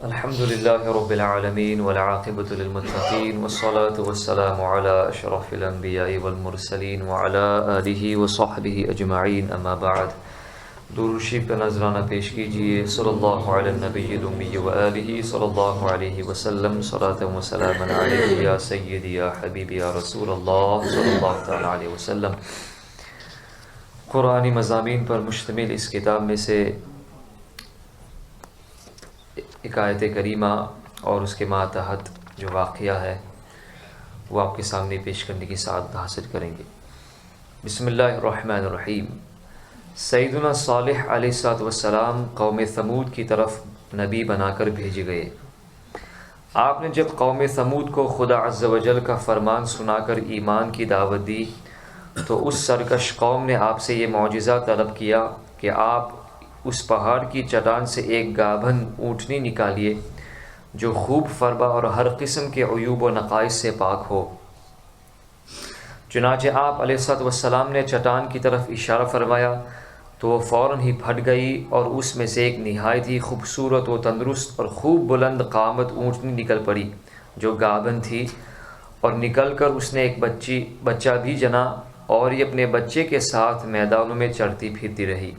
الحمد لله رب العالمين والعاقبة للمتقين والصلاة والسلام على أشرف الأنبياء والمرسلين وعلى آله وصحبه أجمعين اما بعد درود شریف کا نذرانہ پیش کیجیے صلی اللہ علی النبی الامی وآلہ صلی اللہ علیہ وسلم صلاۃ و سلاما علیک یا سیدی یا حبیبی یا رسول اللہ صلی اللہ تعالی علیہ وسلم۔ قرآنی مضامین پر مشتمل اس کتاب میں سے ایک آیت کریمہ اور اس کے ماتحت جو واقعہ ہے وہ آپ کے سامنے پیش کرنے کی سعادت حاصل کریں گے۔ بسم اللہ الرحمن الرحیم۔ سیدنا صالح علیہ السلام قوم ثمود کی طرف نبی بنا کر بھیجے گئے۔ آپ نے جب قوم ثمود کو خدا عز و جل کا فرمان سنا کر ایمان کی دعوت دی تو اس سرکش قوم نے آپ سے یہ معجزہ طلب کیا کہ آپ اس پہاڑ کی چٹان سے ایک گابھن اونٹنی نکالیے جو خوب فربا اور ہر قسم کے عیوب و نقائص سے پاک ہو۔ چنانچہ آپ علیہ السلام نے چٹان کی طرف اشارہ فرمایا تو وہ فوراً ہی پھٹ گئی اور اس میں سے ایک نہایت ہی خوبصورت و تندرست اور خوب بلند قامت اونٹنی نکل پڑی جو گابھن تھی، اور نکل کر اس نے ایک بچہ بھی جنا اور یہ اپنے بچے کے ساتھ میدانوں میں چرتی پھرتی رہی۔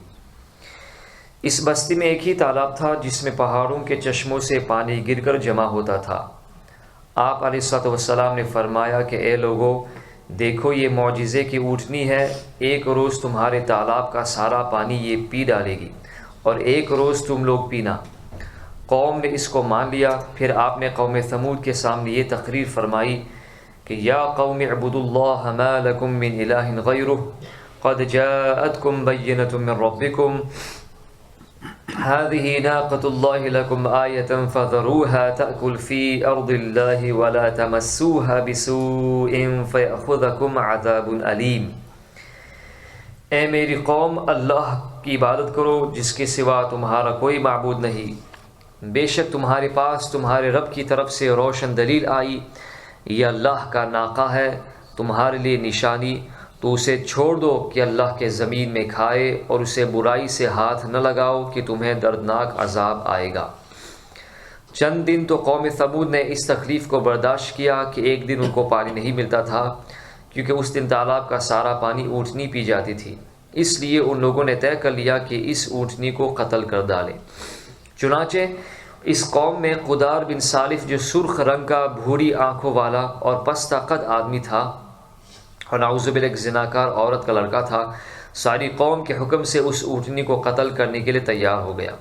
اس بستی میں ایک ہی تالاب تھا جس میں پہاڑوں کے چشموں سے پانی گر کر جمع ہوتا تھا۔ آپ علیہ السلام نے فرمایا کہ اے لوگو، دیکھو یہ معجزے کی اونٹنی ہے، ایک روز تمہارے تالاب کا سارا پانی یہ پی ڈالے گی اور ایک روز تم لوگ پینا۔ قوم نے اس کو مان لیا۔ پھر آپ نے قوم ثمود کے سامنے یہ تقریر فرمائی کہ یا قوم اعبدوا اللہ ما لکم من الہ غیرہ قد جاءتکم بینۃ من ربکم هذه ناقة الله لكم آية فذروها تأكل في أرض الله ولا تمسوها بسوء فيأخذكم عذاب أليم۔ اے میری قوم، اللہ کی عبادت کرو جس کے سوا تمہارا کوئی معبود نہیں۔ بے شک تمہارے پاس تمہارے رب کی طرف سے روشن دلیل آئی، یہ اللہ کا ناقہ ہے تمہارے لیے نشانی، تو اسے چھوڑ دو کہ اللہ کے زمین میں کھائے، اور اسے برائی سے ہاتھ نہ لگاؤ کہ تمہیں دردناک عذاب آئے گا۔ چند دن تو قوم ثمود نے اس تکلیف کو برداشت کیا کہ ایک دن ان کو پانی نہیں ملتا تھا، کیونکہ اس دن تالاب کا سارا پانی اونٹنی پی جاتی تھی۔ اس لیے ان لوگوں نے طے کر لیا کہ اس اونٹنی کو قتل کر ڈالیں۔ چنانچہ اس قوم میں قدار بن سالف جو سرخ رنگ کا بھوری آنکھوں والا اور پستہ قد آدمی تھا اور نعوذ باللہ ایک زناکار عورت کا لڑکا تھا، ساری قوم کے حکم سے اس اونٹنی کو قتل کرنے کے لیے تیار ہو گیا۔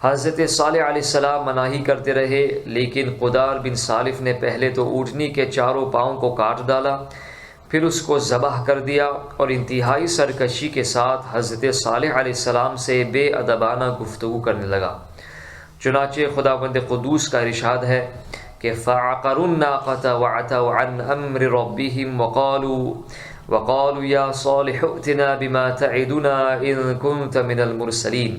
حضرت صالح علیہ السلام مناہی کرتے رہے، لیکن قدار بن سالف نے پہلے تو اونٹنی کے چاروں پاؤں کو کاٹ ڈالا، پھر اس کو ذبح کر دیا اور انتہائی سرکشی کے ساتھ حضرت صالح علیہ السلام سے بے ادبانہ گفتگو کرنے لگا۔ چنانچہ خداوند قدوس کا ارشاد ہے کہ فَعَقَرُوا النَّاقَةَ وَعَتَوْا عَنْ أَمْرِ رَبِّهِمْ وَقَالُوا يَا صَالِحُ ائْتِنَا بِمَا تَعِدُنَا إِن كُنتَ مِنَ الْمُرْسَلِينَ۔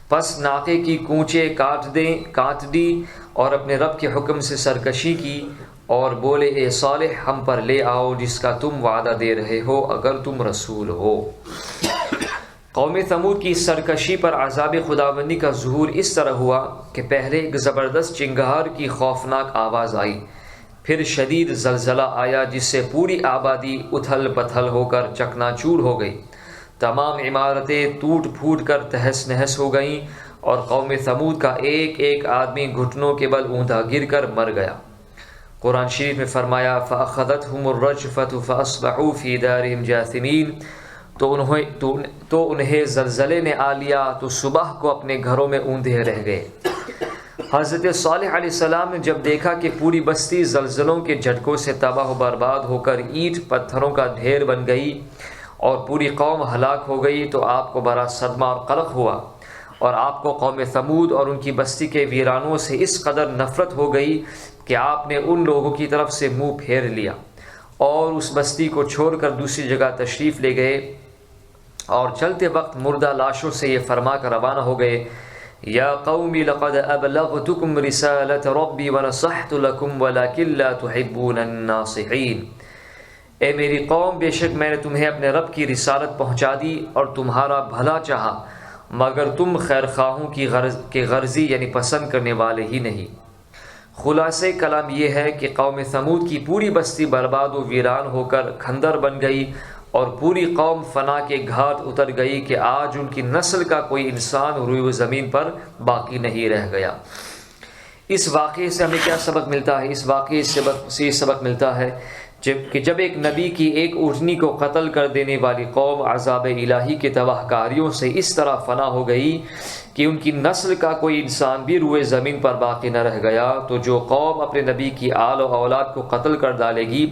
پس ناقے کی کونچیں کاٹ دی اور اپنے رب کے حکم سے سرکشی کی اور بولے اے صالح، ہم پر لے آؤ جس کا تم وعدہ دے رہے ہو اگر تم رسول ہو۔ قوم ثمود کی سرکشی پر عذاب خداوندی کا ظہور اس طرح ہوا کہ پہلے ایک زبردست چنگھار کی خوفناک آواز آئی، پھر شدید زلزلہ آیا جس سے پوری آبادی اتھل پتھل ہو کر چکنا چور ہو گئی، تمام عمارتیں ٹوٹ پھوٹ کر تہس نہس ہو گئیں اور قوم ثمود کا ایک ایک آدمی گھٹنوں کے بل اوندا گر کر مر گیا۔ قرآن شریف میں فرمایا فَأَخَذَتْهُمُ الرَّجْفَةُ فَأَصْبَحُوا فِي دَارِهِمْ جَاثِمِينَ، تو انہیں زلزلے نے آ لیا تو صبح کو اپنے گھروں میں اوندے رہ گئے۔ حضرت صالح علیہ السلام نے جب دیکھا کہ پوری بستی زلزلوں کے جھٹکوں سے تباہ و برباد ہو کر اینٹ پتھروں کا ڈھیر بن گئی اور پوری قوم ہلاک ہو گئی تو آپ کو بڑا صدمہ اور قلق ہوا، اور آپ کو قوم ثمود اور ان کی بستی کے ویرانوں سے اس قدر نفرت ہو گئی کہ آپ نے ان لوگوں کی طرف سے منہ پھیر لیا اور اس بستی کو چھوڑ کر دوسری جگہ تشریف لے گئے، اور چلتے وقت مردہ لاشوں سے یہ فرما کر روانہ ہو گئے یا قوم لقد ابلغتکم رسالۃ ربی ونصحت لکم ولکن لا تحبون الناصحین۔ اے میری قوم، بے شک میں نے تمہیں اپنے رب کی رسالت پہنچا دی اور تمہارا بھلا چاہا، مگر تم خیر خواہوں کی غرضی یعنی پسند کرنے والے ہی نہیں۔ خلاصہ کلام یہ ہے کہ قوم ثمود کی پوری بستی برباد و ویران ہو کر کھندر بن گئی اور پوری قوم فنا کے گھاٹ اتر گئی کہ آج ان کی نسل کا کوئی انسان روئے زمین پر باقی نہیں رہ گیا۔ اس واقعے سے ہمیں کیا سبق ملتا ہے؟ اس واقعے سے سبق ملتا ہے کہ جب ایک نبی کی ایک اونٹنی کو قتل کر دینے والی قوم عذاب الہی کے تباہ کاریوں سے اس طرح فنا ہو گئی کہ ان کی نسل کا کوئی انسان بھی روئے زمین پر باقی نہ رہ گیا، تو جو قوم اپنے نبی کی آل و اولاد کو قتل کر ڈالے گی،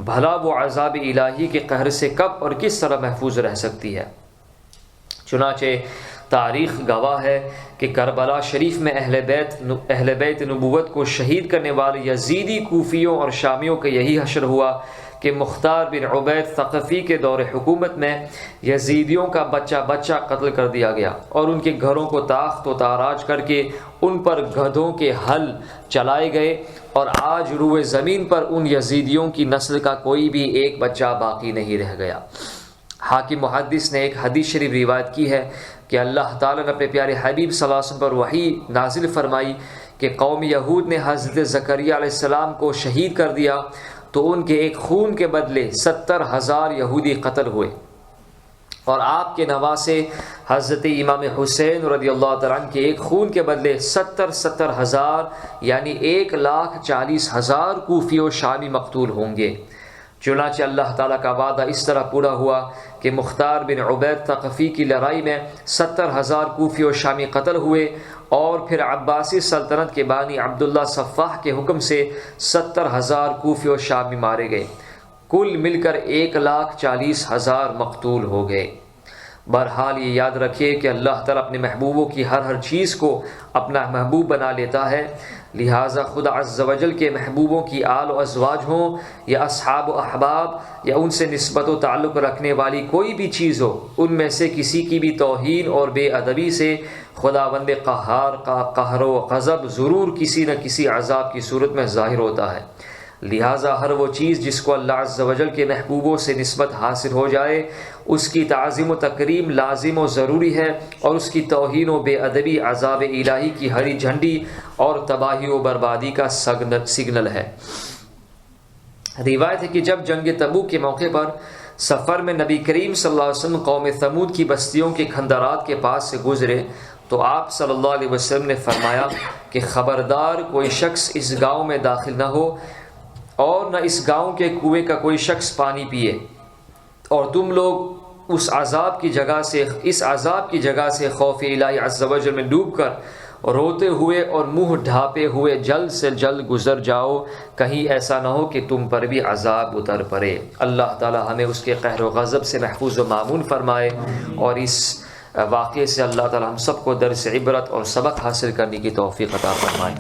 بھلا وہ عذاب الہی کے قہر سے کب اور کس طرح محفوظ رہ سکتی ہے؟ چنانچہ تاریخ گواہ ہے کہ کربلا شریف میں اہل بیت نبوت کو شہید کرنے والے یزیدی کوفیوں اور شامیوں کا یہی حشر ہوا کہ مختار بن عبید ثقفی کے دور حکومت میں یزیدیوں کا بچہ قتل کر دیا گیا اور ان کے گھروں کو تاخت و تاراج کر کے ان پر گدھوں کے ہل چلائے گئے، اور آج روئے زمین پر ان یزیدیوں کی نسل کا کوئی بھی ایک بچہ باقی نہیں رہ گیا۔ حاکم محدث نے ایک حدیث شریف روایت کی ہے کہ اللہ تعالیٰ نے اپنے پیارے حبیب صلی اللہ علیہ وسلم پر وحی نازل فرمائی کہ قوم یہود نے حضرت زکریا علیہ السلام کو شہید کر دیا تو ان کے ایک خون کے بدلے 70,000 یہودی قتل ہوئے، اور آپ کے نواسے حضرت امام حسین رضی اللہ تعالیٰ عنہ کے ایک خون کے بدلے 70,000 یعنی 1,40,000 کوفی و شامی مقتول ہوں گے۔ چنانچہ اللہ تعالیٰ کا وعدہ اس طرح پورا ہوا کہ مختار بن عبید ثقفی کی لڑائی میں 70,000 کوفی و شامی قتل ہوئے، اور پھر عباسی سلطنت کے بانی عبداللہ صفاح کے حکم سے 70,000 کوفی و شامی مارے گئے، کل مل کر 1,40,000 مقتول ہو گئے۔ بہرحال یہ یاد رکھیے کہ اللہ تعالیٰ اپنے محبوبوں کی ہر چیز کو اپنا محبوب بنا لیتا ہے، لہٰذا خدا عز و جل کے محبوبوں کی آل و ازواج ہوں یا اصحاب و احباب یا ان سے نسبت و تعلق رکھنے والی کوئی بھی چیز ہو، ان میں سے کسی کی بھی توہین اور بے ادبی سے خداوند قہار کا قہر و غضب ضرور کسی نہ کسی عذاب کی صورت میں ظاہر ہوتا ہے۔ لہٰذا ہر وہ چیز جس کو اللہ عز و جل کے محبوبوں سے نسبت حاصل ہو جائے اس کی تعظیم و تکریم لازم و ضروری ہے، اور اس کی توہین و بے ادبی عذاب الہی کی ہری جھنڈی اور تباہی و بربادی کا سگنل ہے۔ روایت ہے کہ جب جنگ تبوک کے موقع پر سفر میں نبی کریم صلی اللہ علیہ وسلم قوم ثمود کی بستیوں کے کھندرات کے پاس سے گزرے تو آپ صلی اللہ علیہ وسلم نے فرمایا کہ خبردار کوئی شخص اس گاؤں میں داخل نہ ہو اور نہ اس گاؤں کے کنویں کا کوئی شخص پانی پیے، اور تم لوگ اس عذاب کی جگہ سے خوف الہی عز و جل میں ڈوب کر روتے ہوئے اور منہ ڈھانپے ہوئے جلد سے جلد گزر جاؤ، کہیں ایسا نہ ہو کہ تم پر بھی عذاب اتر پڑے۔ اللہ تعالی ہمیں اس کے قہر و غضب سے محفوظ و مامون فرمائے، اور اس واقعے سے اللہ تعالی ہم سب کو درس عبرت اور سبق حاصل کرنے کی توفیق عطا فرمائے۔